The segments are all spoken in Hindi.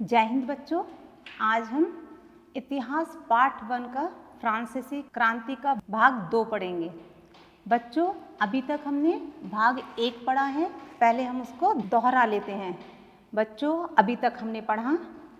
जय हिंद बच्चों। आज हम इतिहास पार्ट 1 का फ्रांसीसी क्रांति का भाग 2 पढ़ेंगे। बच्चों, अभी तक हमने भाग 1 पढ़ा है, पहले हम उसको दोहरा लेते हैं। बच्चों, अभी तक हमने पढ़ा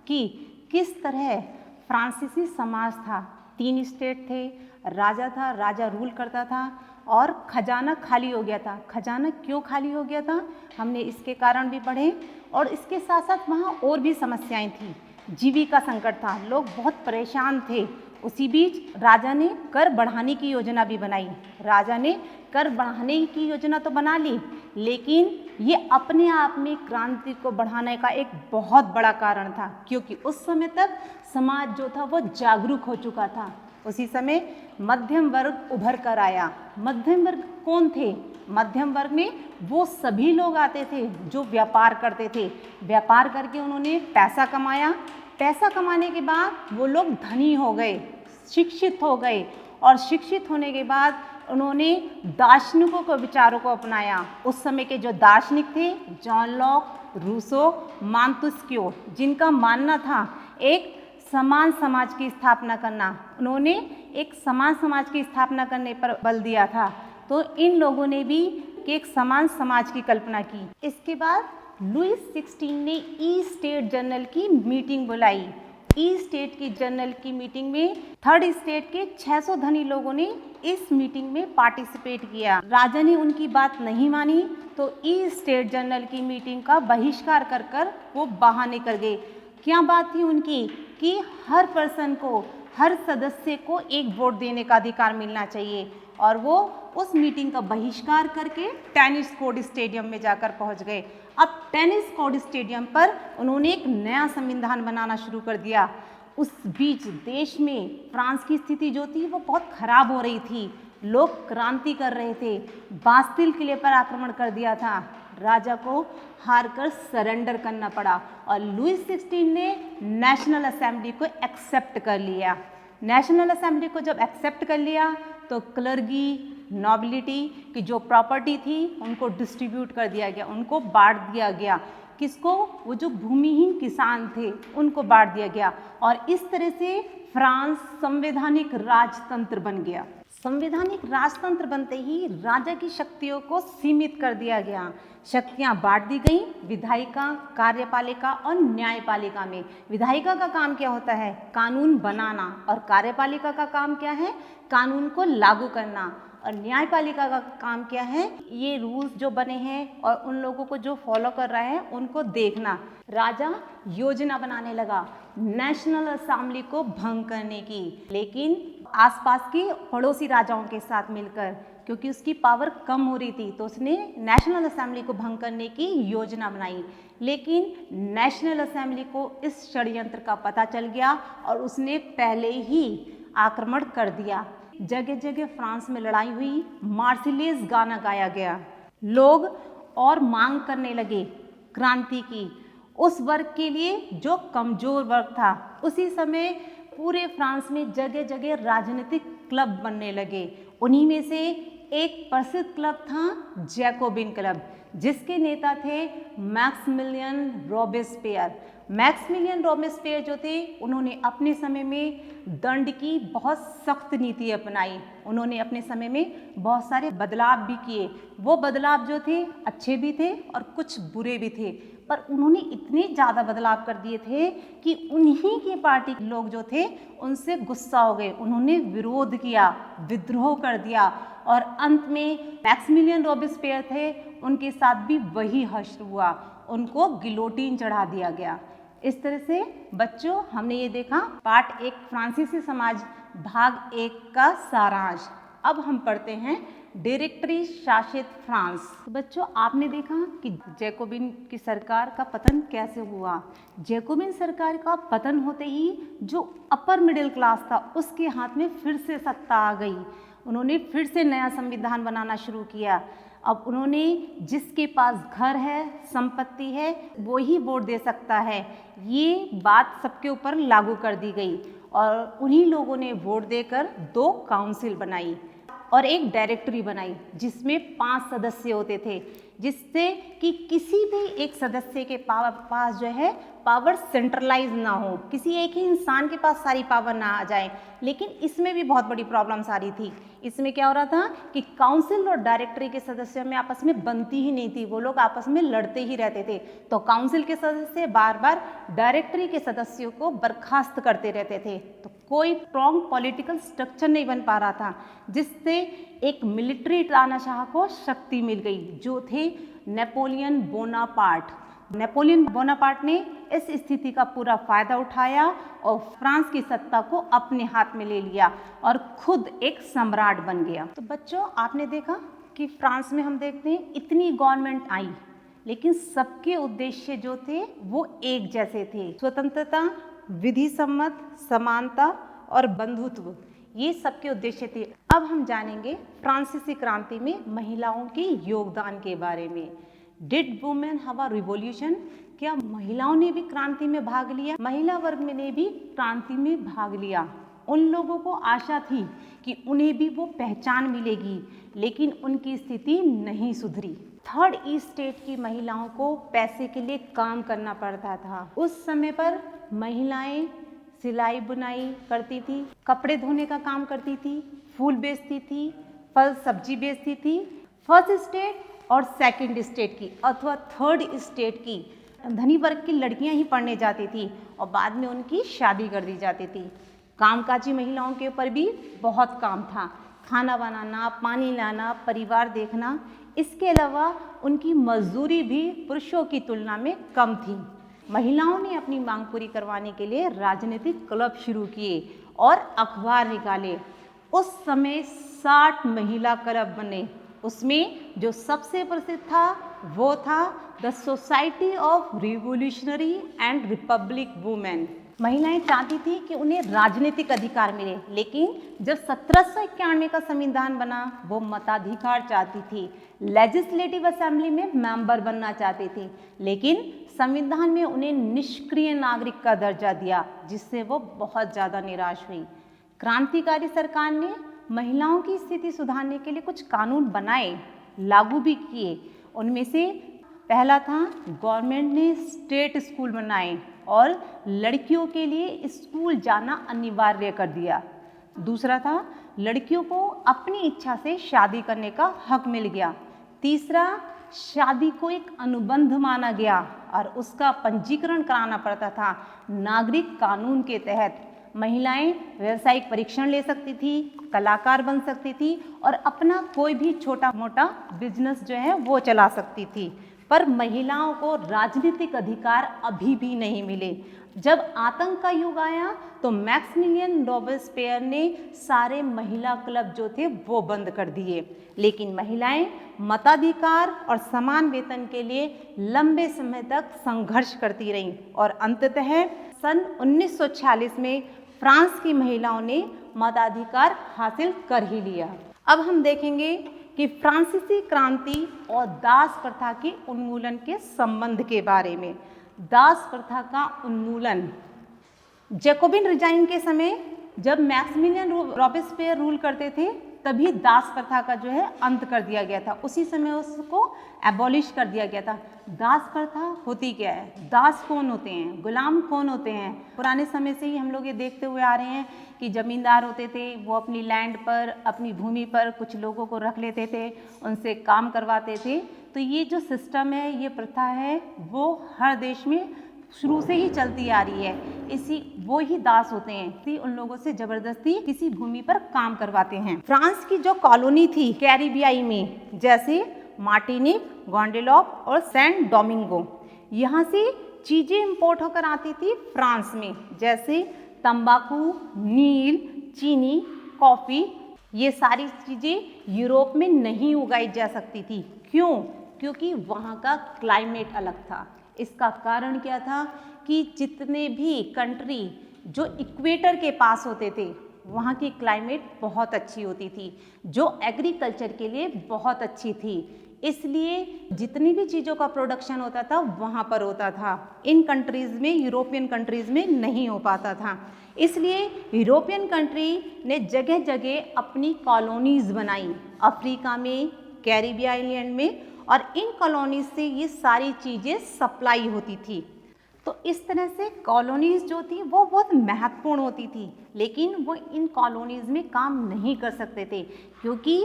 कि किस तरह फ्रांसीसी समाज था। 3 स्टेट थे, राजा था, राजा रूल करता था और खजाना खाली हो गया था। खजाना क्यों खाली हो गया था, हमने इसके कारण भी पढ़े। और इसके साथ साथ वहाँ और भी समस्याएं थी। जीविका संकट था, लोग बहुत परेशान थे। उसी बीच राजा ने कर बढ़ाने की योजना भी बनाई। राजा ने कर बढ़ाने की योजना तो बना ली, लेकिन ये अपने आप में क्रांति को बढ़ाने का एक बहुत बड़ा कारण था, क्योंकि उस समय तक समाज जो था वो जागरूक हो चुका था। उसी समय मध्यम वर्ग उभर कर आया। मध्यम वर्ग कौन थे? मध्यम वर्ग में वो सभी लोग आते थे जो व्यापार करते थे। व्यापार करके उन्होंने पैसा कमाया। पैसा कमाने के बाद वो लोग धनी हो गए, शिक्षित हो गए, और शिक्षित होने के बाद उन्होंने दार्शनिकों के विचारों को अपनाया। उस समय के जो दार्शनिक थे, जॉन लॉक, रूसो, मॉन्टेस्क्यू, जिनका मानना था एक समान समाज की स्थापना करना। उन्होंने एक समान समाज की स्थापना करने पर बल दिया था। तो इन लोगों ने भी एक समान समाज की कल्पना की। इसके बाद लुईस 16 ने ई स्टेट जर्नल की मीटिंग बुलाई। ई स्टेट की जर्नल की मीटिंग में थर्ड स्टेट के 600 धनी लोगों ने इस मीटिंग में पार्टिसिपेट किया। राजा ने उनकी बात नहीं मानी, तो ई स्टेट जर्नल की मीटिंग का बहिष्कार कर वो बाहर निकल गए। क्या बात थी उनकी कि हर पर्सन को, हर सदस्य को एक वोट देने का अधिकार मिलना चाहिए, और वो उस मीटिंग का बहिष्कार करके टेनिस कोर्ट स्टेडियम में जाकर पहुंच गए। अब टेनिस कोर्ट स्टेडियम पर उन्होंने एक नया संविधान बनाना शुरू कर दिया। उस बीच देश में फ्रांस की स्थिति जो थी वो बहुत खराब हो रही थी। लोग क्रांति कर रहे थे। बास्तिल किले पर आक्रमण कर दिया था। राजा को हार कर सरेंडर करना पड़ा, और लुईस 16 ने नेशनल असेंबली को एक्सेप्ट कर लिया। नेशनल असेंबली को जब एक्सेप्ट कर लिया तो क्लर्गी, नोबिलिटी की जो प्रॉपर्टी थी उनको डिस्ट्रीब्यूट कर दिया गया, उनको बांट दिया गया। किसको? वो जो भूमिहीन किसान थे उनको बांट दिया गया, और इस तरह से फ्रांस संवैधानिक राजतंत्र बन गया। संवैधानिक राजतंत्र बनते ही राजा की शक्तियों को सीमित कर दिया गया। शक्तियां बांट दी गई विधायिका, कार्यपालिका और न्यायपालिका में। विधायिका का काम क्या होता है? कानून बनाना। और कार्यपालिका का काम क्या है? कानून को लागू करना। और न्यायपालिका का काम क्या है? ये रूल्स जो बने हैं और उन लोगों को जो फॉलो कर रहे हैं उनको देखना। राजा योजना बनाने लगा नेशनल असेंबली को भंग करने की, लेकिन आसपास के पड़ोसी राजाओं के साथ मिलकर, क्योंकि उसकी पावर कम हो रही थी, तो उसने नेशनल असेंबली को भंग करने की योजना बनाई। लेकिन नेशनल असेंबली को इस षड्यंत्र का पता चल गया और उसने पहले ही आक्रमण कर दिया। जगह जगह फ्रांस में लड़ाई हुई, मार्सिलेज गाना गाया गया। लोग और मांग करने लगे क्रांति की, उस वर्ग के लिए जो कमजोर वर्ग था। उसी समय पूरे फ्रांस में जगह जगह राजनीतिक क्लब बनने लगे। उन्हीं में से एक प्रसिद्ध क्लब था जैकोबिन क्लब, जिसके नेता थे मैक्सिमिलियन रॉबेस्पियर। मैक्सिमिलियन रॉबेस्पियर जो थे, उन्होंने अपने समय में दंड की बहुत सख्त नीति अपनाई। उन्होंने अपने समय में बहुत सारे बदलाव भी किए। वो बदलाव जो थे अच्छे भी थे और कुछ बुरे भी थे, पर उन्होंने इतने ज़्यादा बदलाव कर दिए थे कि उन्हीं की पार्टी के लोग जो थे उनसे गुस्सा हो गए। उन्होंने विरोध किया, विद्रोह कर दिया, और अंत में मैक्सिमिलियन रॉबेस्पियर थे, उनके साथ भी वही हश्र हुआ। उनको गिलोटिन चढ़ा दिया गया। इस तरह से बच्चों, हमने ये देखा पार्ट 1 फ्रांसीसी समाज भाग 1 का सारांश। अब हम पढ़ते हैं डायरेक्टरी शासित फ्रांस। तो बच्चों, आपने देखा कि जैकोबिन की सरकार का पतन कैसे हुआ। जैकोबिन सरकार का पतन होते ही जो अपर मिडिल क्लास था उसके हाथ में फिर से सत्ता आ गई। उन्होंने फिर से नया संविधान बनाना शुरू किया। अब उन्होंने जिसके पास घर है, संपत्ति है, वो ही वोट दे सकता है, ये बात सबके ऊपर लागू कर दी गई। और उन्हीं लोगों ने वोट देकर 2 काउंसिल बनाई और एक डायरेक्टरी बनाई, जिसमें 5 सदस्य होते थे। जिससे कि किसी भी एक सदस्य के पास जो है पावर सेंट्रलाइज ना हो, किसी एक ही इंसान के पास सारी पावर ना आ जाए। लेकिन इसमें भी बहुत बड़ी प्रॉब्लम्स आ रही थी। इसमें क्या हो रहा था कि काउंसिल और डायरेक्टरी के सदस्यों में आपस में बनती ही नहीं थी, वो लोग आपस में लड़ते ही रहते थे। तो काउंसिल के सदस्य बार बार डायरेक्टरी के सदस्यों को बर्खास्त करते रहते थे। तो कोई स्ट्रॉन्ग पॉलिटिकल स्ट्रक्चर नहीं बन पा रहा था, जिससे एक मिलिट्री तानाशाह को शक्ति मिल गई, जो थे नेपोलियन बोनापार्ट। नेपोलियन बोनापार्ट ने इस स्थिति का पूरा फायदा उठाया और फ्रांस की सत्ता को अपने हाथ में ले लिया और खुद एक सम्राट बन गया। तो बच्चों, आपने देखा कि फ्रांस में हम देखते हैं इतनी गवर्नमेंट आई, लेकिन सबके उद्देश्य जो थे वो एक जैसे थे। स्वतंत्रता, विधि सम्मत, समानता और बंधुत्व, ये सबके उद्देश्य थे। अब हम जानेंगे फ्रांसीसी क्रांति में महिलाओं के योगदान के बारे में। Did women have a revolution? क्या महिलाओं ने भी क्रांति में भाग लिया? महिला वर्ग में ने भी क्रांति में भाग लिया। उन लोगों को आशा थी कि उन्हें भी वो पहचान मिलेगी, लेकिन उनकी स्थिति नहीं सुधरी। थर्ड स्टेट की महिलाओं को पैसे के लिए काम करना पड़ता था। उस समय पर महिलाएं सिलाई बुनाई करती थी, कपड़े धोने का काम करती थी, फूल बेचती थी, फल सब्जी बेचती थी। फर्स्ट स्टेट और सेकंड स्टेट की अथवा थर्ड स्टेट की धनी वर्ग की लड़कियां ही पढ़ने जाती थी और बाद में उनकी शादी कर दी जाती थी। कामकाजी महिलाओं के ऊपर भी बहुत काम था, खाना बनाना, पानी लाना, परिवार देखना। इसके अलावा उनकी मजदूरी भी पुरुषों की तुलना में कम थी। महिलाओं ने अपनी मांग पूरी करवाने के लिए राजनीतिक क्लब शुरू किए और अखबार निकाले। उस समय 60 महिला क्लब बने। उसमें जो सबसे प्रसिद्ध था वो था the society of revolutionary and Republic women. महिलाएं चाहती थी कि उन्हें राजनीतिक अधिकार मिले, लेकिन जब 1791 का संविधान बना वो मताधिकार चाहती थी, लेजिस्लेटिव असेंबली में मेंबर बनना चाहती थी, लेकिन संविधान में उन्हें निष्क्रिय नागरिक का दर्जा दिया, जिससे वो बहुत ज़्यादा निराश हुई। क्रांतिकारी सरकार ने महिलाओं की स्थिति सुधारने के लिए कुछ कानून बनाए, लागू भी किए। उनमें से पहला था, गवर्नमेंट ने स्टेट स्कूल बनाए और लड़कियों के लिए स्कूल जाना अनिवार्य कर दिया। दूसरा था, लड़कियों को अपनी इच्छा से शादी करने का हक मिल गया। तीसरा, शादी को एक अनुबंध माना गया और उसका पंजीकरण कराना पड़ता था। नागरिक कानून के तहत महिलाएं व्यावसायिक परीक्षण ले सकती थी, कलाकार बन सकती थी और अपना कोई भी छोटा मोटा बिजनेस जो है वो चला सकती थी। पर महिलाओं को राजनीतिक अधिकार अभी भी नहीं मिले। जब आतंक का युग आया तो मैक्सिमिलियन रॉबेस्पियर ने सारे महिला क्लब जो थे वो बंद कर दिए, लेकिन महिलाएं मताधिकार और समान वेतन के लिए लंबे समय तक संघर्ष करती रहीं और अंततः सन 1946 में फ्रांस की महिलाओं ने मताधिकार हासिल कर ही लिया। अब हम देखेंगे कि फ्रांसीसी क्रांति और दास प्रथा के उन्मूलन के संबंध के बारे में। दास प्रथा का उन्मूलन जैकोबिन रिजाइन के समय जब मैक्सिमिलियन रॉबेस्पियर रूल करते थे तभी दास प्रथा का जो है अंत कर दिया गया था। उसी समय उसको एबॉलिश कर दिया गया था। दास प्रथा होती क्या है? दास कौन होते हैं? गुलाम कौन होते हैं? पुराने समय से ही हम लोग ये देखते हुए आ रहे हैं कि जमींदार होते थे, वो अपनी लैंड पर, अपनी भूमि पर कुछ लोगों को रख लेते थे, उनसे काम करवाते थे। तो ये जो सिस्टम है, ये प्रथा है, वो हर देश में शुरू से ही चलती आ रही है। इसी वो ही दास होते हैं, इसी उन लोगों से जबरदस्ती किसी भूमि पर काम करवाते हैं। फ्रांस की जो कॉलोनी थी कैरिबियाई में, जैसे मार्टिनिक, ग्वांडेलोप और सेंट डोमिंगो, यहाँ से चीज़ें इंपोर्ट होकर आती थी फ्रांस में, जैसे तंबाकू, नील, चीनी, कॉफ़ी। ये सारी चीज़ें यूरोप में नहीं उगाई जा सकती थी। क्यों? क्योंकि वहाँ का क्लाइमेट अलग था। इसका कारण क्या था कि जितने भी कंट्री जो इक्वेटर के पास होते थे वहाँ की क्लाइमेट बहुत अच्छी होती थी, जो एग्रीकल्चर के लिए बहुत अच्छी थी। इसलिए जितनी भी चीज़ों का प्रोडक्शन होता था वहाँ पर होता था। इन कंट्रीज़ में, यूरोपियन कंट्रीज़ में नहीं हो पाता था। इसलिए यूरोपियन कंट्री ने जगह जगह अपनी कॉलोनीज़ बनाई, अफ्रीका में, कैरिबियन आइलैंड में और इन कॉलोनीज से ये सारी चीज़ें सप्लाई होती थी। तो इस तरह से कॉलोनीज़ जो थी वो बहुत महत्वपूर्ण होती थी, लेकिन वो इन कॉलोनीज़ में काम नहीं कर सकते थे क्योंकि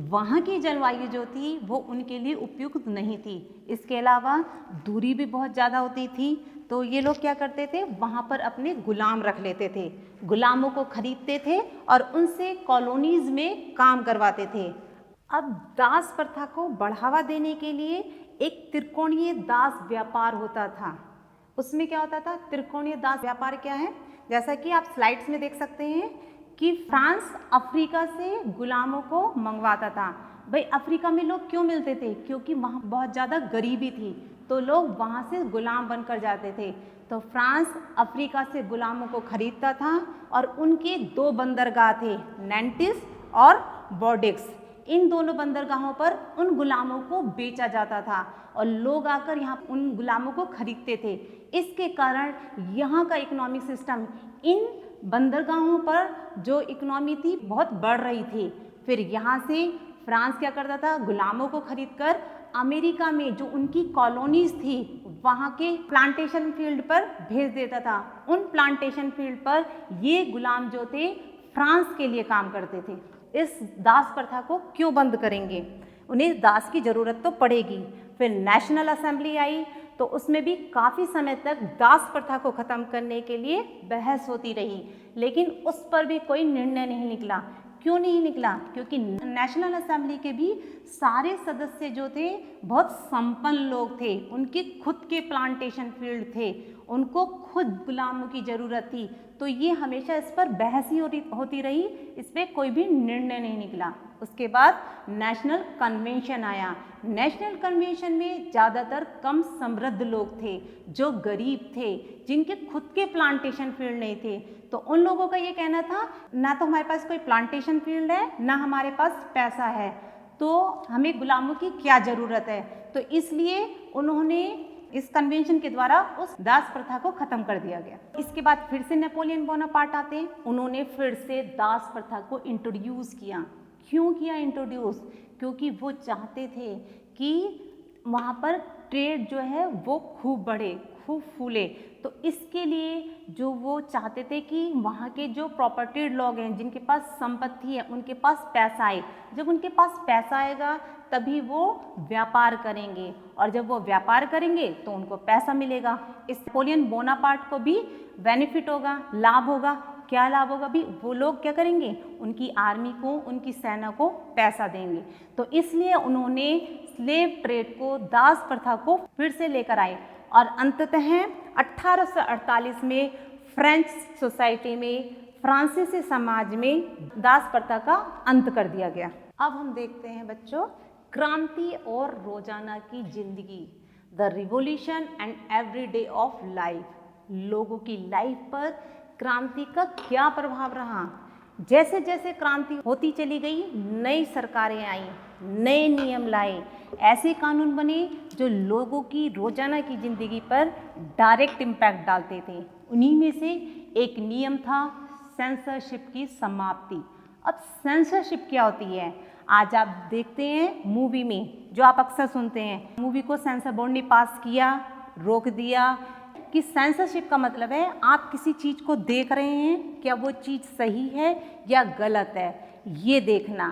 वहाँ की जलवायु जो थी वो उनके लिए उपयुक्त नहीं थी। इसके अलावा दूरी भी बहुत ज़्यादा होती थी, तो ये लोग क्या करते थे, वहाँ पर अपने गुलाम रख लेते थे, गुलामों को खरीदते थे और उनसे कॉलोनीज़ में काम करवाते थे। अब दास प्रथा को बढ़ावा देने के लिए एक त्रिकोणीय दास व्यापार होता था। उसमें क्या होता था, त्रिकोणीय दास व्यापार क्या है, जैसा कि आप स्लाइड्स में देख सकते हैं कि फ्रांस अफ्रीका से गुलामों को मंगवाता था। भाई अफ्रीका में लोग क्यों मिलते थे, क्योंकि वहाँ बहुत ज़्यादा गरीबी थी, तो लोग वहाँ से गुलाम बनकर जाते थे। तो फ्रांस अफ्रीका से गुलामों को खरीदता था और उनके 2 बंदरगाह थे, नेंटिस और बॉर्डेक्स। इन दोनों बंदरगाहों पर उन गुलामों को बेचा जाता था और लोग आकर यहाँ उन गुलामों को खरीदते थे। इसके कारण यहाँ का इकोनॉमिक सिस्टम, इन बंदरगाहों पर जो इकोनॉमी थी बहुत बढ़ रही थी। फिर यहाँ से फ्रांस क्या करता था, गुलामों को खरीदकर अमेरिका में जो उनकी कॉलोनीज थी वहाँ के प्लांटेशन फील्ड पर भेज देता था। उन प्लांटेशन फील्ड पर ये गुलाम जो थे फ्रांस के लिए काम करते थे। इस दास प्रथा को क्यों बंद करेंगे, उन्हें दास की ज़रूरत तो पड़ेगी। फिर नेशनल असेंबली आई, तो उसमें भी काफ़ी समय तक दास प्रथा को ख़त्म करने के लिए बहस होती रही, लेकिन उस पर भी कोई निर्णय नहीं निकला। क्यों नहीं निकला, क्योंकि नेशनल असेंबली के भी सारे सदस्य जो थे बहुत संपन्न लोग थे, उनके खुद के प्लांटेशन फील्ड थे, उनको खुद गुलामों की ज़रूरत थी, तो ये हमेशा इस पर बहस ही होती रही, इस पर कोई भी निर्णय नहीं निकला। उसके बाद नेशनल कन्वेंशन आया। नेशनल कन्वेंशन में ज़्यादातर कम समृद्ध लोग थे, जो गरीब थे, जिनके खुद के प्लांटेशन फील्ड नहीं थे। तो उन लोगों का ये कहना था, ना तो हमारे पास कोई प्लांटेशन फील्ड है, ना हमारे पास पैसा है, तो हमें गुलामों की क्या ज़रूरत है। तो इसलिए उन्होंने इस कन्वेंशन के द्वारा उस दास प्रथा को खत्म कर दिया गया। इसके बाद फिर से नेपोलियन बोनापार्ट आते हैं, उन्होंने फिर से दास प्रथा को इंट्रोड्यूस किया। क्यों किया इंट्रोड्यूस, क्योंकि वो चाहते थे कि वहाँ पर ट्रेड जो है वो खूब बढ़े, खूब फूले। तो इसके लिए जो वो चाहते थे कि वहाँ के जो प्रॉपर्टी लोग हैं, जिनके पास संपत्ति है, उनके पास पैसा आए। जब उनके पास पैसा आएगा तभी वो व्यापार करेंगे, और जब वो व्यापार करेंगे तो उनको पैसा मिलेगा। इस नेपोलियन बोनापार्ट को भी बेनिफिट होगा, लाभ होगा। क्या लाभ होगा भी, वो लोग क्या करेंगे, उनकी आर्मी को, उनकी सेना को पैसा देंगे। तो इसलिए उन्होंने स्लेव ट्रेड को, दास प्रथा को फिर से लेकर आए, और अंततः 1848 में फ्रेंच सोसाइटी में, फ्रांसीसी समाज में दास प्रथा का अंत कर दिया गया। अब हम देखते हैं बच्चों, क्रांति और रोजाना की जिंदगी, the revolution and everyday of life. लोगों की लाइफ पर क्रांति का क्या प्रभाव रहा। जैसे जैसे क्रांति होती चली गई, नई सरकारें आई, नए नियम लाए, ऐसे कानून बने जो लोगों की रोजाना की ज़िंदगी पर डायरेक्ट इम्पैक्ट डालते थे। उन्हीं में से एक नियम था सेंसरशिप की समाप्ति। अब सेंसरशिप क्या होती है, आज आप देखते हैं मूवी में, जो आप अक्सर सुनते हैं, मूवी को सेंसर बोर्ड ने पास किया, रोक दिया। कि सेंसरशिप का मतलब है आप किसी चीज़ को देख रहे हैं, क्या वो चीज़ सही है या गलत है, ये देखना।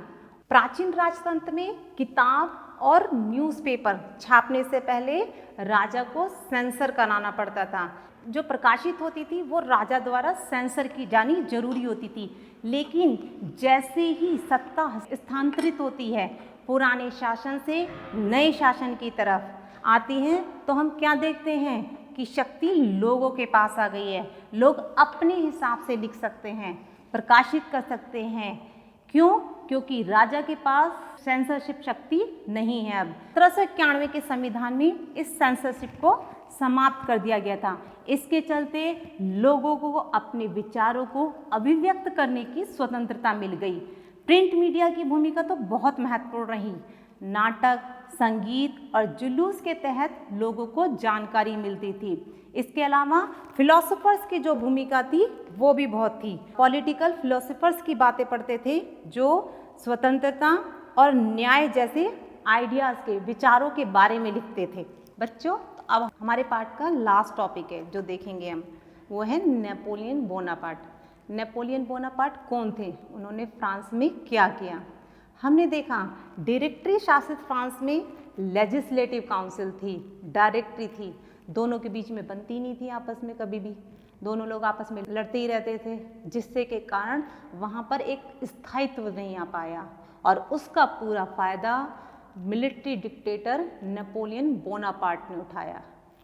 प्राचीन राजतंत्र में किताब और न्यूज़पेपर छापने से पहले राजा को सेंसर कराना पड़ता था। जो प्रकाशित होती थी वो राजा द्वारा सेंसर की जानी जरूरी होती थी। लेकिन जैसे ही सत्ता स्थानांतरित होती है, पुराने शासन से नए शासन की तरफ आती है, तो हम क्या देखते हैं कि शक्ति लोगों के पास आ गई है। लोग अपने हिसाब से लिख सकते हैं, प्रकाशित कर सकते हैं। क्यों? क्योंकि राजा के पास सेंसरशिप शक्ति नहीं है। अब 1791 के संविधान में इस सेंसरशिप को समाप्त कर दिया गया था। इसके चलते लोगों को अपने विचारों को अभिव्यक्त करने की स्वतंत्रता मिल गई। प्रिंट मीडिया की भूमिका तो बहुत महत्वपूर्ण रही। नाटक, संगीत और जुलूस के तहत लोगों को जानकारी मिलती थी। इसके अलावा फिलोसोफर्स की जो भूमिका थी वो भी बहुत थी। पॉलिटिकल फिलोसोफर्स की बातें पढ़ते थे जो स्वतंत्रता और न्याय जैसे आइडियाज़ के, विचारों के बारे में लिखते थे। बच्चों, तो अब हमारे पाठ का लास्ट टॉपिक है जो देखेंगे हम, वो है नेपोलियन बोनापार्ट। नेपोलियन बोनापार्ट कौन थे, उन्होंने फ्रांस में क्या किया? हमने देखा डायरेक्टरी शासित फ्रांस में लेजिस्लेटिव काउंसिल थी, डायरेक्टरी थी, दोनों के बीच में बनती नहीं थी आपस में कभी भी, दोनों लोग आपस में लड़ते ही रहते थे, जिससे के कारण वहाँ पर एक स्थायित्व नहीं आ पाया और उसका पूरा फ़ायदा मिलिट्री डिक्टेटर नेपोलियन बोनापार्ट ने उठाया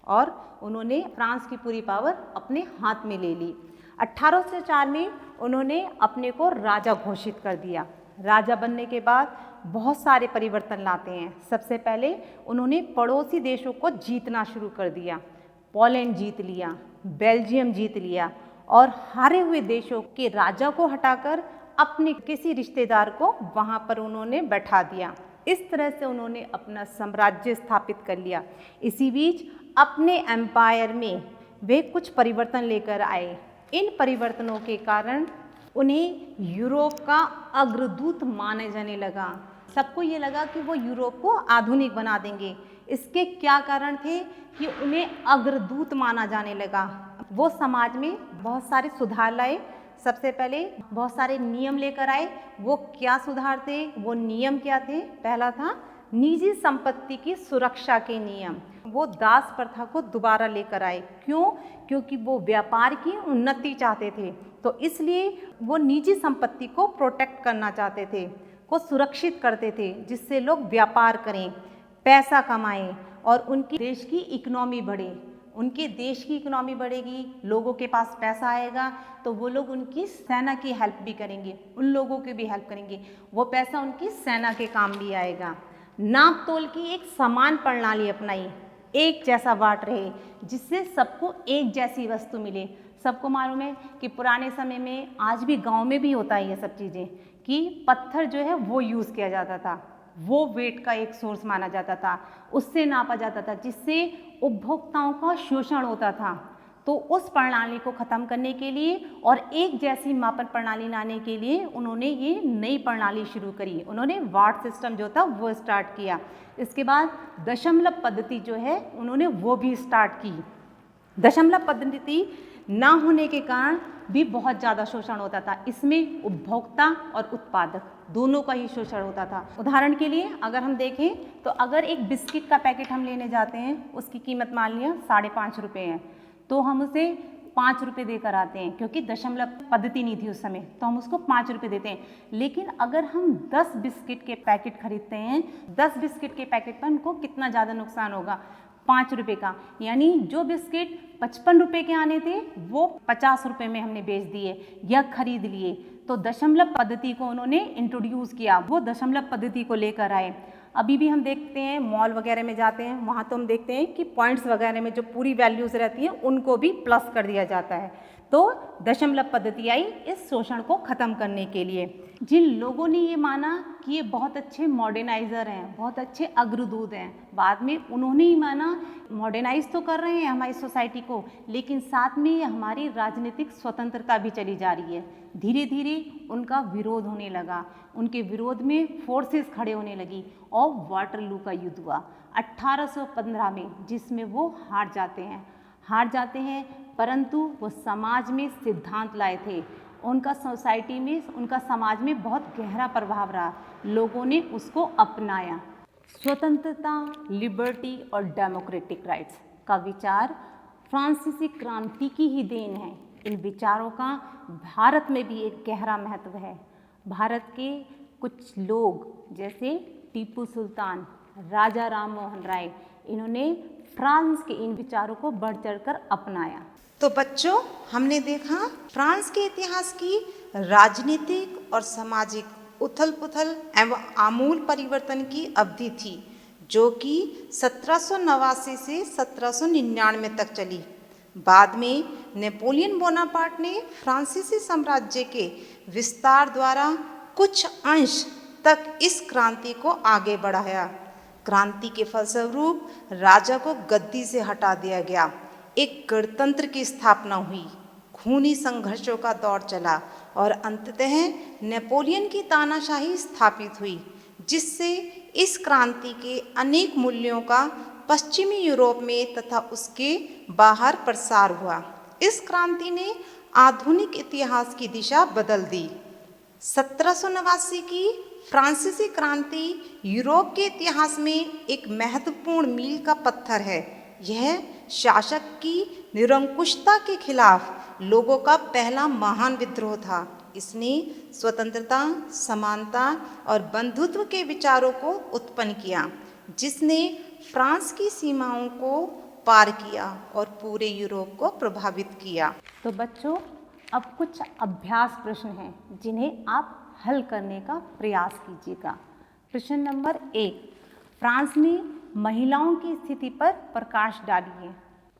और उन्होंने फ्रांस की पूरी पावर अपने हाथ में ले ली। 1804 में उन्होंने अपने को राजा घोषित कर दिया। राजा बनने के बाद बहुत सारे परिवर्तन लाते हैं। सबसे पहले उन्होंने पड़ोसी देशों को जीतना शुरू कर दिया। पोलैंड जीत लिया, बेल्जियम जीत लिया और हारे हुए देशों के राजा को हटाकर अपने किसी रिश्तेदार को वहाँ पर उन्होंने बैठा दिया। इस तरह से उन्होंने अपना साम्राज्य स्थापित कर लिया। इसी बीच अपने एम्पायर में वे कुछ परिवर्तन लेकर आए। इन परिवर्तनों के कारण उन्हें यूरोप का अग्रदूत माने जाने लगा। सबको ये लगा कि वो यूरोप को आधुनिक बना देंगे। इसके क्या कारण थे कि उन्हें अग्रदूत माना जाने लगा। वो समाज में बहुत सारे सुधार लाए। सबसे पहले बहुत सारे नियम लेकर आए। वो क्या सुधार थे, वो नियम क्या थे? पहला था निजी संपत्ति की सुरक्षा के नियम। वो दास प्रथा को दोबारा लेकर आए। क्यों? क्योंकि वो व्यापार की उन्नति चाहते थे, तो इसलिए वो निजी संपत्ति को प्रोटेक्ट करना चाहते थे, को सुरक्षित करते थे, जिससे लोग व्यापार करें, पैसा कमाएं और उनकी देश की इकोनॉमी बढ़े। उनके देश की इकोनॉमी बढ़ेगी, लोगों के पास पैसा आएगा तो वो लोग उनकी सेना की हेल्प भी करेंगे, उन लोगों की भी हेल्प करेंगे, वो पैसा उनकी सेना के काम भी आएगा। नाप तोल की एक समान प्रणाली अपनाई, एक जैसा वाट रहे, जिससे सबको एक जैसी वस्तु मिले। सबको मालूम है कि पुराने समय में, आज भी गांव में भी होता है ये सब चीज़ें, कि पत्थर जो है वो यूज़ किया जाता था, वो वेट का एक सोर्स माना जाता था, उससे नापा जाता था, जिससे उपभोक्ताओं का शोषण होता था। तो उस प्रणाली को ख़त्म करने के लिए और एक जैसी मापन प्रणाली लाने के लिए उन्होंने ये नई प्रणाली शुरू करी। उन्होंने वाट सिस्टम जो था वो स्टार्ट किया। इसके बाद दशमलव पद्धति जो है उन्होंने वो भी स्टार्ट की। दशमलव पद्धति ना होने के कारण भी बहुत ज़्यादा शोषण होता था। इसमें उपभोक्ता और उत्पादक दोनों का ही शोषण होता था। उदाहरण के लिए अगर हम देखें तो अगर एक बिस्किट का पैकेट हम लेने जाते हैं, उसकी कीमत मान लिया 5.5 रुपये है, तो हम उसे 5 रुपये देकर आते हैं, क्योंकि दशमलव पद्धति नहीं थी उस समय, तो हम उसको 5 रुपये देते हैं। लेकिन अगर हम 10 बिस्किट के पैकेट खरीदते हैं, 10 बिस्किट के पैकेट पर उनको कितना ज़्यादा नुकसान होगा? 5 रुपये का। यानी जो बिस्किट 55 रुपये के आने थे वो 50 रुपये में हमने बेच दिए या खरीद लिए। तो दशमलव पद्धति को उन्होंने इंट्रोड्यूस किया, वो दशमलव पद्धति को लेकर आए। अभी भी हम देखते हैं मॉल वगैरह में जाते हैं, वहाँ तो हम देखते हैं कि पॉइंट्स वगैरह में जो पूरी वैल्यूज़ रहती हैं उनको भी प्लस कर दिया जाता है। तो दशमलव पद्धति आई इस शोषण को ख़त्म करने के लिए। जिन लोगों ने ये माना कि ये बहुत अच्छे मॉडर्नाइज़र हैं, बहुत अच्छे अग्रदूत हैं, बाद में उन्होंने ही माना मॉडर्नाइज तो कर रहे हैं हमारी सोसाइटी को, लेकिन साथ में ये हमारी राजनीतिक स्वतंत्रता भी चली जा रही है। धीरे धीरे उनका विरोध होने लगा, उनके विरोध में फोर्सेस खड़े होने लगी और वाटरलू का युद्ध हुआ 1815 में, जिसमें वो हार जाते हैं, परंतु वो समाज में सिद्धांत लाए थे। उनका सोसाइटी में, उनका समाज में बहुत गहरा प्रभाव रहा, लोगों ने उसको अपनाया। स्वतंत्रता, लिबर्टी और डेमोक्रेटिक राइट्स का विचार फ्रांसीसी क्रांति की ही देन है। इन विचारों का भारत में भी एक गहरा महत्व है। भारत के कुछ लोग जैसे टीपू सुल्तान, राजा राम मोहन राय, इन्होंने फ्रांस के इन विचारों को बढ़ चढ़कर अपनाया। तो बच्चों, हमने देखा फ्रांस के इतिहास की राजनीतिक और सामाजिक उथल पुथल एवं आमूल परिवर्तन की अवधि थी, जो कि 1789 से 1799 तक चली। बाद में नेपोलियन बोनापार्ट ने फ्रांसीसी साम्राज्य के विस्तार द्वारा कुछ अंश तक इस क्रांति को आगे बढ़ाया। क्रांति के फलस्वरूप राजा को गद्दी से हटा दिया गया, एक गणतंत्र की स्थापना हुई, खूनी संघर्षों का दौर चला और अंततः नेपोलियन की तानाशाही स्थापित हुई, जिससे इस क्रांति के अनेक मूल्यों का पश्चिमी यूरोप में तथा उसके बाहर प्रसार हुआ। इस क्रांति ने आधुनिक इतिहास की दिशा बदल दी। 1789 की फ्रांसीसी क्रांति यूरोप के इतिहास में एक महत्वपूर्ण मील का पत्थर है। यह शासक की निरंकुशता के खिलाफ लोगों का पहला महान विद्रोह था। इसने स्वतंत्रता, समानता और बंधुत्व के विचारों को उत्पन्न किया, जिसने फ्रांस की सीमाओं को पार किया और पूरे यूरोप को प्रभावित किया। तो बच्चों, अब कुछ अभ्यास प्रश्न हैं जिन्हें आप हल करने का प्रयास कीजिएगा। प्रश्न नंबर 1, फ्रांस में महिलाओं की स्थिति पर प्रकाश डालिए।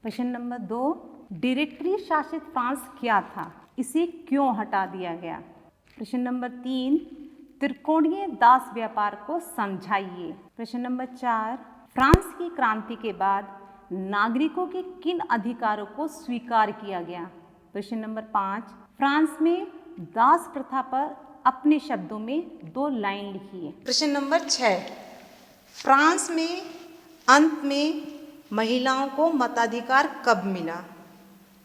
प्रश्न नंबर 2, डायरेक्टरी शासित फ्रांस क्या था, इसे क्यों हटा दिया गया। प्रश्न नंबर 3, त्रिकोणीय दास व्यापार को समझाइए। प्रश्न नंबर 4, फ्रांस की क्रांति के बाद नागरिकों के किन अधिकारों को स्वीकार किया गया। प्रश्न नंबर 5, फ्रांस में दास प्रथा पर अपने शब्दों में 2 लाइन लिखिए। प्रश्न नंबर 6, फ्रांस में अंत में महिलाओं को मताधिकार कब मिला।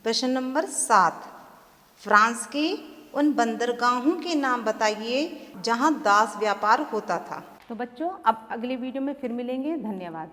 प्रश्न नंबर 7, फ्रांस के उन बंदरगाहों के नाम बताइए जहां दास व्यापार होता था। तो बच्चों, अब अगले वीडियो में फिर मिलेंगे। धन्यवाद।